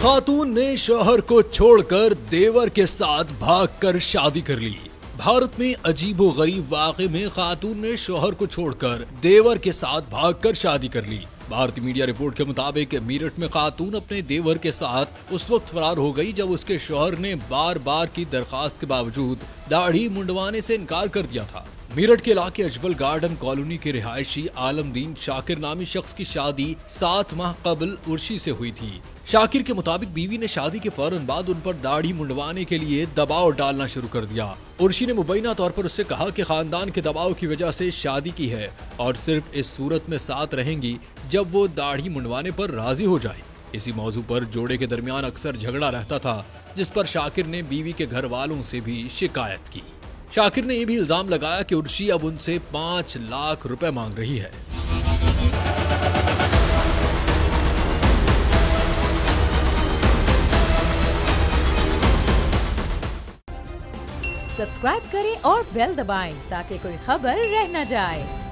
खातून ने शौहर को छोड़कर देवर के साथ भागकर शादी कर ली। भारत में अजीबोगरीब वाक़े में खातून ने शौहर को छोड़कर देवर के साथ भागकर शादी कर ली। भारतीय मीडिया रिपोर्ट के मुताबिक मेरठ में खातून अपने देवर के साथ उस वक्त फरार हो गई जब उसके शौहर ने बार बार की दरखास्त के बावजूद दाढ़ी मुंडवाने से इनकार कर दिया था। मेरठ के इलाके अजबल गार्डन कॉलोनी के रिहायशी आलमदीन शाकिर नामी शख्स की शादी 7 माह कबल उर्शी से हुई थी। शाकिर के मुताबिक बीवी ने शादी के फौरन बाद उन पर दाढ़ी मुंडवाने के लिए दबाव डालना शुरू कर दिया। उर्शी ने मुबैना तौर पर उससे कहा कि खानदान के दबाव की वजह से शादी की है और सिर्फ इस सूरत में साथ रहेंगी जब वो दाढ़ी मुंडवाने पर राजी हो जाए। इसी मौजू पर जोड़े के दरमियान अक्सर झगड़ा रहता था, जिस पर शाकिर ने बीवी के घर वालों से भी शिकायत की। शाकिर ने यह भी इल्जाम लगाया कि उर्शी अब उनसे 5 लाख रुपए मांग रही है। सब्सक्राइब करें और बेल दबाएं ताकि कोई खबर रह न जाए।